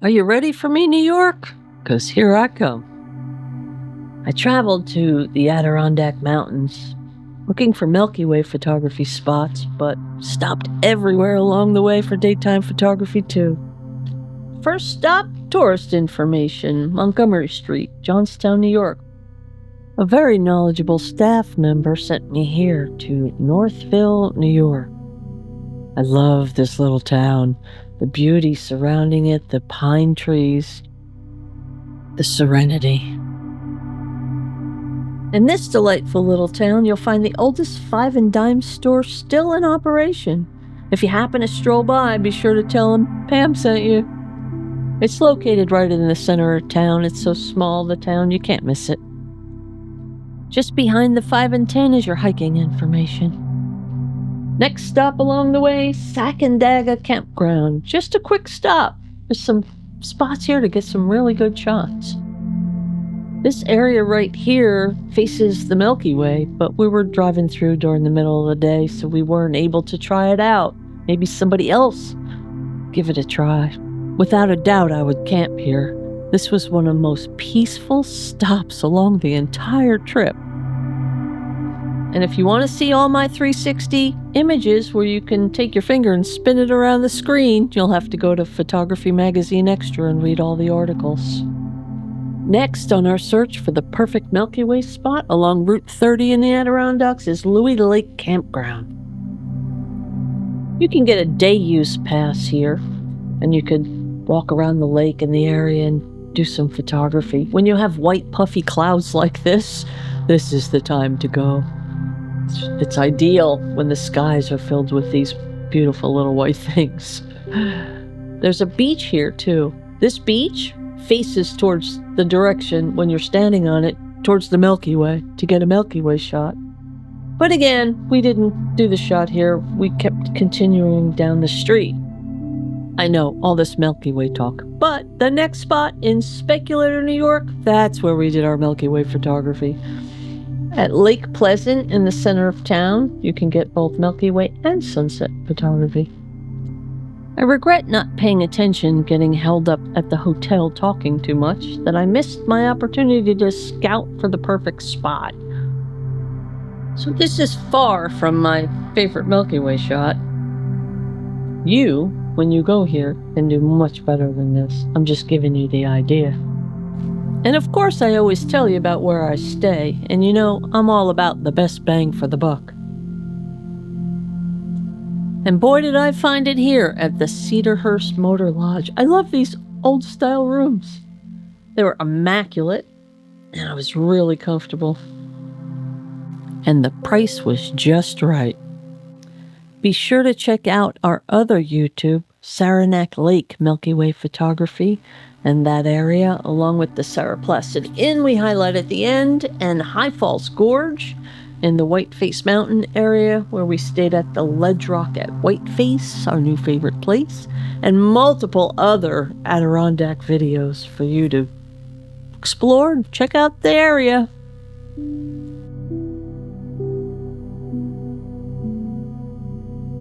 Are you ready for me, New York? 'Cause here I come. I traveled to the Adirondack Mountains looking for Milky Way photography spots, but stopped everywhere along the way for daytime photography too. First stop, tourist information, Montgomery Street, Johnstown, New York. A very knowledgeable staff member sent me here to Northville, New York. I love this little town, the beauty surrounding it, the pine trees, the serenity. In this delightful little town, you'll find the oldest 5 and dime store still in operation. If you happen to stroll by, be sure to tell them Pam sent you. It's located right in the center of town. It's so small, the town, you can't miss it. Just behind the 5 and 10 is your hiking information. Next stop along the way, Sacandaga Campground. Just a quick stop. There's some spots here to get some really good shots. This area right here faces the Milky Way, but we were driving through during the middle of the day, so we weren't able to try it out. Maybe somebody else give it a try. Without a doubt, I would camp here. This was one of the most peaceful stops along the entire trip. And if you want to see all my 360 images where you can take your finger and spin it around the screen, you'll have to go to Photography Magazine Extra and read all the articles. Next on our search for the perfect Milky Way spot along Route 30 in the Adirondacks is Louis Lake Campground. You can get a day use pass here, and you could walk around the lake in the area and do some photography. When you have white puffy clouds like this is the time to go. It's ideal when the skies are filled with these beautiful little white things. There's a beach here too. This beach faces towards the direction, when you're standing on it, towards the Milky Way to get a Milky Way shot. But again, we didn't do the shot here. We kept continuing down the street. I know, all this Milky Way talk. But the next spot in Speculator, New York, that's where we did our Milky Way photography. At Lake Pleasant in the center of town, you can get both Milky Way and sunset photography. I regret not paying attention, getting held up at the hotel talking too much, that I missed my opportunity to scout for the perfect spot. So this is far from my favorite Milky Way shot. You, when you go here, can do much better than this. I'm just giving you the idea. And of course, I always tell you about where I stay, and you know, I'm all about the best bang for the buck. And boy, did I find it here at the Cedarhurst Motor Lodge. I love these old-style rooms. They were immaculate, and I was really comfortable. And the price was just right. Be sure to check out our other YouTube, Saranac Lake Milky Way Photography, and that area, along with the Sarah Placid Inn we highlight at the end, and High Falls Gorge, in the Whiteface Mountain area where we stayed at the Ledge Rock at Whiteface, our new favorite place, and multiple other Adirondack videos for you to explore and check out the area.